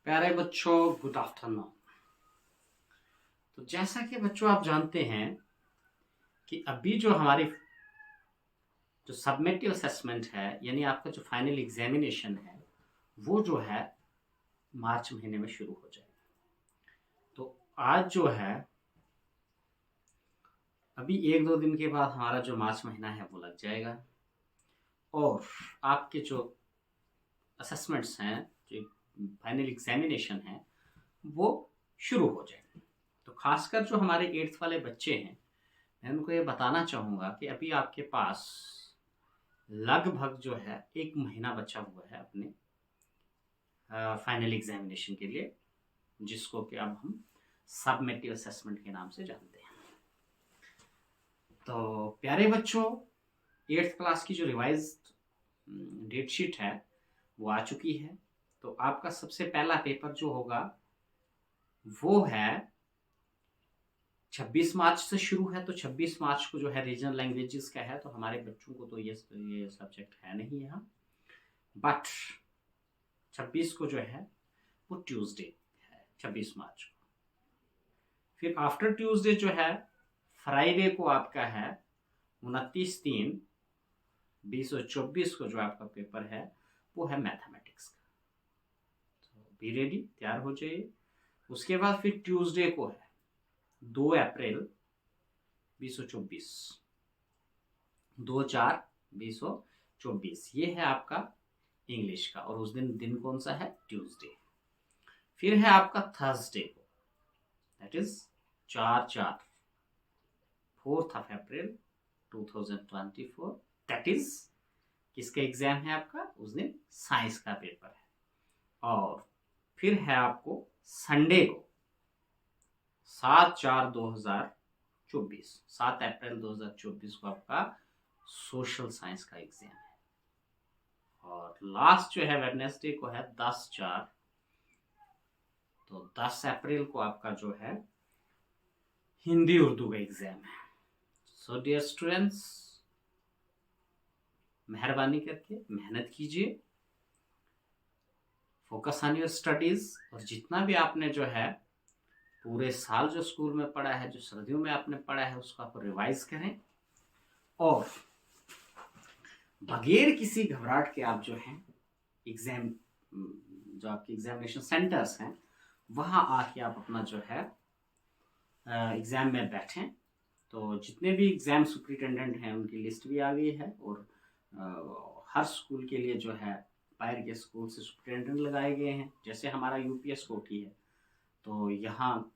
प्यारे बच्चों, good afternoon. तो जैसा कि बच्चों आप जानते हैं कि अभी जो हमारी जो सबमिटिव असेसमेंट है, यानी आपका जो फाइनल एग्जामिनेशन है, वो जो है मार्च महीने में शुरू हो जाएगा। तो आज जो है अभी 1-2 दिन के बाद हमारा जो मार्च महीना है वो लग जाएगा और आपके जो असेसमेंट्स हैं, जो फाइनल एग्जामिनेशन है, वो शुरू हो जाएगा। तो खासकर जो हमारे 8th वाले बच्चे हैं, मैं उनको ये बताना चाहूँगा कि अभी आपके पास लगभग जो है 1 महीना बचा हुआ है अपने फाइनल एग्जामिनेशन के लिए, जिसको कि अब हम सबमिटिव असेसमेंट के नाम से जानते हैं। तो प्यारे बच्चों, 8th क्लास की जो रिवाइज्ड डेट शीट है वो आ चुकी है। तो आपका सबसे पहला पेपर जो होगा वो है 26 मार्च से शुरू है। तो 26 मार्च को जो है रीजनल लैंग्वेजेस का है, तो हमारे बच्चों को तो ये सब्जेक्ट है नहीं यहाँ, बट 26 को जो है वो ट्यूसडे है, 26 मार्च को। फिर आफ्टर ट्यूसडे जो है फ्राइडे को आपका है 29/3/2024 को जो आपका पेपर है वो है मैथमेटिक्स का। तो बी रेडी, तैयार हो जाइए। उसके बाद फिर ट्यूसडे को है 2 अप्रैल 2024, 2/4/2024, ये है आपका इंग्लिश का, और उस दिन कौन सा है? ट्यूसडे। फिर है आपका थर्सडे को, that is 4/4, 4th of April 2024, that is किसका एग्जाम है आपका? उस दिन साइंस का पेपर है। और फिर है आपको संडे को 7/4/2024, 7 अप्रैल 2024 को आपका सोशल साइंस का एग्जाम है। और लास्ट जो है वेडनेसडे को है 10/4, तो 10 अप्रैल को आपका जो है हिंदी उर्दू का एग्जाम है। सो डियर स्टूडेंट्स, मेहरबानी करके मेहनत कीजिए, फोकस ऑन योर स्टडीज, और जितना भी आपने जो है पूरे साल जो स्कूल में पढ़ा है, जो सर्दियों में आपने पढ़ा है, उसको आप रिवाइज करें। और बगैर किसी घबराहट के आप जो है एग्जाम, जो आपके एग्जामिनेशन सेंटर्स हैं, वहाँ आके आप अपना जो है एग्ज़ाम में बैठें। तो जितने भी एग्ज़ाम सुपरिटेंडेंट हैं उनकी लिस्ट भी आ गई है, और हर स्कूल के लिए जो है बाहर के स्कूल से सुपरिटेंडेंट लगाए गए हैं। जैसे हमारा यूपीएस कोठी है, तो यहाँ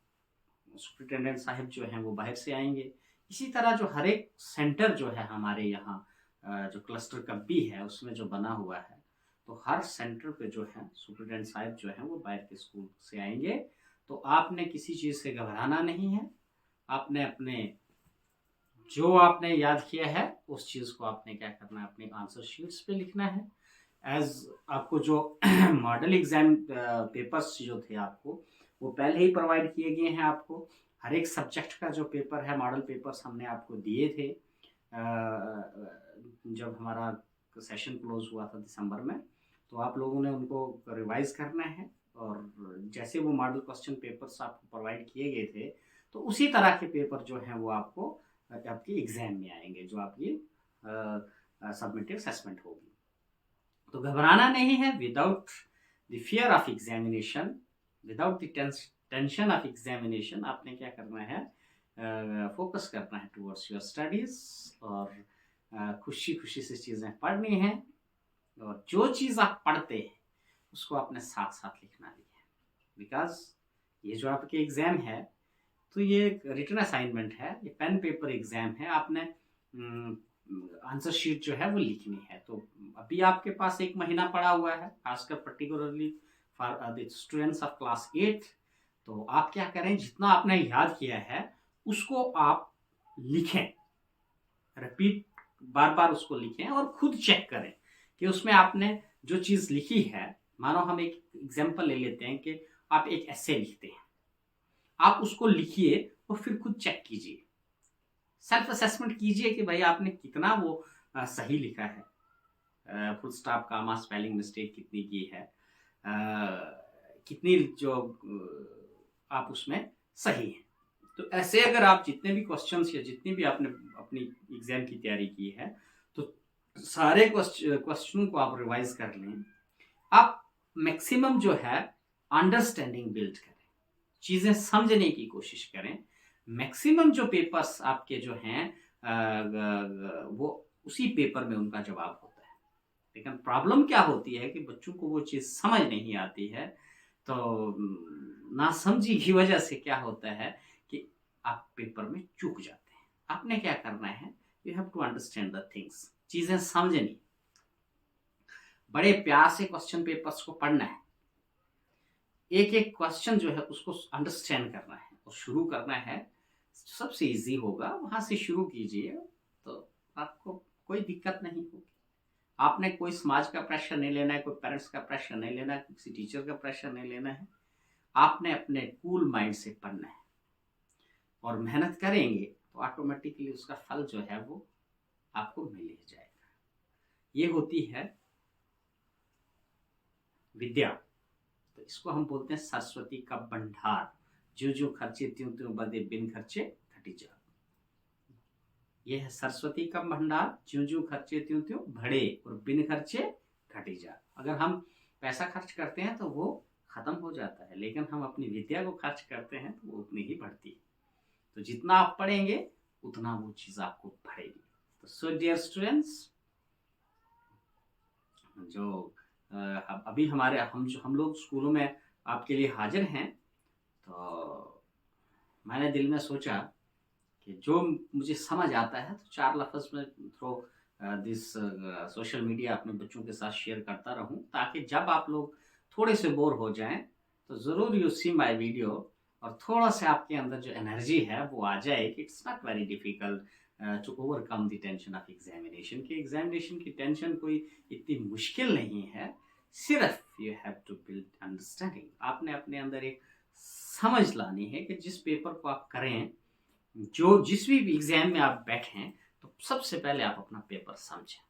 सुपरिटेंडेंट साहब जो हैं वो बाहर से आएंगे। इसी तरह जो हर एक सेंटर जो है हमारे यहाँ जो क्लस्टर कब्बी है उसमें जो बना हुआ है, तो हर सेंटर पे जो है सुपरिटेंडेंट साहब जो है वो बाहर के स्कूल से आएंगे। तो आपने किसी चीज़ से घबराना नहीं है। आपने अपने जो आपने याद किया है उस चीज़ को आपने क्या करना है, अपने आंसर शीट्स पे लिखना है। एज आपको जो मॉडल एग्जाम पेपर्स जो थे आपको वो पहले ही प्रोवाइड किए गए हैं। आपको हर एक सब्जेक्ट का जो पेपर है, मॉडल पेपर्स हमने आपको दिए थे जब हमारा सेशन क्लोज हुआ था दिसंबर में। तो आप लोगों ने उनको रिवाइज करना है, और जैसे वो मॉडल क्वेश्चन पेपर्स आपको प्रोवाइड किए गए थे, तो उसी तरह के पेपर जो हैं वो आपको आपके एग्जाम में आएंगे, जो आपकी सबमिटिव असेसमेंट होगी। तो घबराना नहीं है। Without the fear of examination, without the tension of examination, आपने क्या करना है, फोकस करना है टुवर्ड्स योर स्टडीज, और खुशी खुशी से चीज़ें पढ़नी हैं, और जो चीज़ आप पढ़ते हैं उसको आपने साथ साथ लिखना भी है। बिकॉज ये जो आपके एग्ज़ाम है, तो ये एक रिटन असाइनमेंट है, ये पेन पेपर एग्ज़ाम है। आपने आंसर शीट जो है वो लिखनी है। तो अभी आपके पास 1 महीना पड़ा हुआ है, खासकर particularly for the students of class 8। तो आप क्या करें, जितना आपने याद किया है उसको आप लिखें, रिपीट बार बार उसको लिखें, और खुद चेक करें कि उसमें आपने जो चीज़ लिखी है। मानो हम एक एग्जाम्पल ले लेते हैं कि आप एक एसे लिखते हैं, आप उसको लिखिए और फिर खुद चेक कीजिए, सेल्फ असेसमेंट कीजिए कि भाई आपने कितना वो सही लिखा है, फुल स्टॉप, कामा, स्पेलिंग मिस्टेक कितनी की है, कितनी जो आप उसमें सही हैं। तो ऐसे अगर आप जितने भी क्वेश्चंस या जितनी भी आपने अपनी एग्जाम की तैयारी की है, तो सारे क्वेश्चन को आप रिवाइज कर लें। आप मैक्सिमम जो है अंडरस्टैंडिंग बिल्ड करें, चीज़ें समझने की कोशिश करें। मैक्सिमम जो पेपर्स आपके जो हैं वो उसी पेपर में उनका जवाब होता है। लेकिन प्रॉब्लम क्या होती है कि बच्चों को वो चीज़ समझ नहीं आती है। तो नासमझी की वजह से क्या होता है कि आप पेपर में चूक जाते हैं। आपने क्या करना है, you have to understand the things, चीज़ें समझनी, बड़े प्यार से क्वेश्चन पेपर्स को पढ़ना है, एक एक क्वेश्चन जो है उसको अंडरस्टैंड करना है और शुरू करना है। सबसे इजी होगा, वहां से शुरू कीजिए तो आपको कोई दिक्कत नहीं होगी। आपने कोई समाज का प्रेशर नहीं लेना है, कोई पेरेंट्स का प्रेशर नहीं लेना है, किसी टीचर का प्रेशर नहीं लेना है। आपने अपने कूल माइंड से पढ़ना है और मेहनत करेंगे तो ऑटोमेटिकली उसका फल जो है वो आपको मिल ही जाएगा। ये होती है विद्या। तो इसको हम बोलते हैं सरस्वती का भंडार। जो जो खर्चे त्यों त्यों बदे, बिन खर्चे घटी जा। यह है सरस्वती का भंडार, ज्यों ज्यों खर्चे त्यों त्यों बढ़े और बिन खर्चे घटी जा। अगर हम पैसा खर्च करते हैं तो वो खत्म हो जाता है, लेकिन हम अपनी विद्या को खर्च करते हैं तो वो उतनी ही बढ़ती है। तो जितना आप पढ़ेंगे उतना वो चीज आपको बढ़ेगी। तो सो डियर स्टूडेंट्स, जो अभी हम लोग स्कूलों में आपके लिए हाजिर हैं, तो मैंने दिल में सोचा कि जो मुझे समझ आता है तो 4 लफ्ज़ में थ्रो दिस सोशल मीडिया अपने बच्चों के साथ शेयर करता रहूं, ताकि जब आप लोग थोड़े से बोर हो जाएं तो ज़रूर यू सी माय वीडियो और थोड़ा सा आपके अंदर जो एनर्जी है वो आ जाए कि it's not very difficult to overcome the tension of examination. की एग्जामिनेशन की टेंशन कोई इतनी मुश्किल नहीं है, सिर्फ you have to build understanding. आपने अपने अंदर एक समझ लानी है कि जिस पेपर को आप करें, जो जिस भी एग्जाम में आप बैठे, तो सबसे पहले आप अपना पेपर समझें।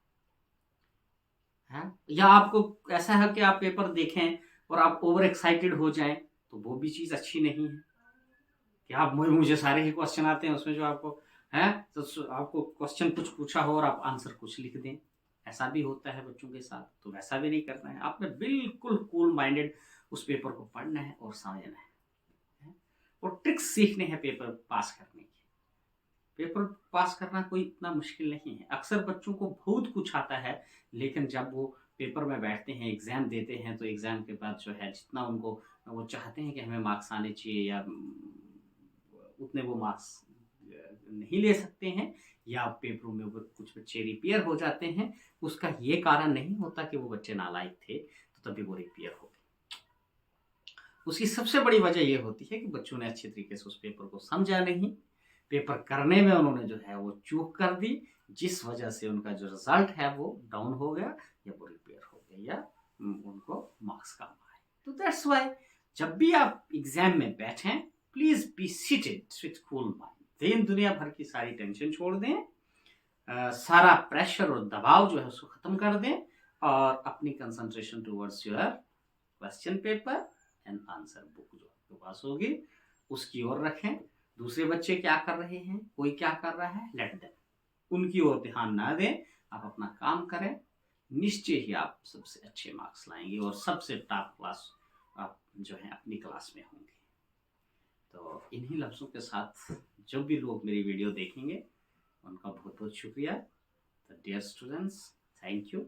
है या आपको ऐसा है कि आप पेपर देखें और आप ओवर एक्साइटेड हो जाएं, तो वो भी चीज़ अच्छी नहीं है कि आप मुझे सारे ही क्वेश्चन आते हैं, उसमें जो आपको है तो आपको क्वेश्चन कुछ पूछा हो और आप आंसर कुछ लिख दें। ऐसा भी होता है बच्चों के साथ, तो वैसा भी नहीं करना है। आपने बिल्कुल कूल माइंडेड उस पेपर को पढ़ना है और समझना है और ट्रिक्स सीखने हैं पेपर पास करने की। पेपर पास करना कोई इतना मुश्किल नहीं है। अक्सर बच्चों को बहुत कुछ आता है, लेकिन जब वो पेपर में बैठते हैं, एग्ज़ाम देते हैं, तो एग्ज़ाम के बाद जो है जितना उनको वो चाहते हैं कि हमें मार्क्स आने चाहिए, या उतने वो मार्क्स नहीं ले सकते हैं, या पेपरों में वो कुछ बच्चे रिपेयर हो जाते हैं। उसका ये कारण नहीं होता कि वो बच्चे नालायक थे तो तभी वो रिपेयर हो गए। उसकी सबसे बड़ी वजह ये होती है कि बच्चों ने अच्छे तरीके से उस पेपर को समझा नहीं, पेपर करने में उन्होंने जो है वो चूक कर दी, जिस वजह से उनका जो रिजल्ट है वो डाउन हो गया, या वो रिपेयर हो गया, या उनको मार्क्स कम आए। तो दैट्स वाई जब भी आप एग्जाम में बैठें, please be seated with cool mind. दिन दुनिया भर की सारी टेंशन छोड़ दें, सारा प्रेशर और दबाव जो है उसको खत्म कर दें, और अपनी concentration towards your question paper and answer book जो आपके पास होगी उसकी ओर रखें। दूसरे बच्चे क्या कर रहे हैं, कोई क्या कर रहा है, लेट देम, उनकी ओर ध्यान ना दें, आप अपना काम करें, निश्चय ही आप सबसे अच्छे मार्क्स लाएंगे और सबसे टॉप क्लास आप जो है अपनी क्लास में होंगे। तो इन्हीं लफ्ज़ों के साथ जब भी लोग मेरी वीडियो देखेंगे उनका बहुत बहुत शुक्रिया। तो डियर स्टूडेंट्स, थैंक यू।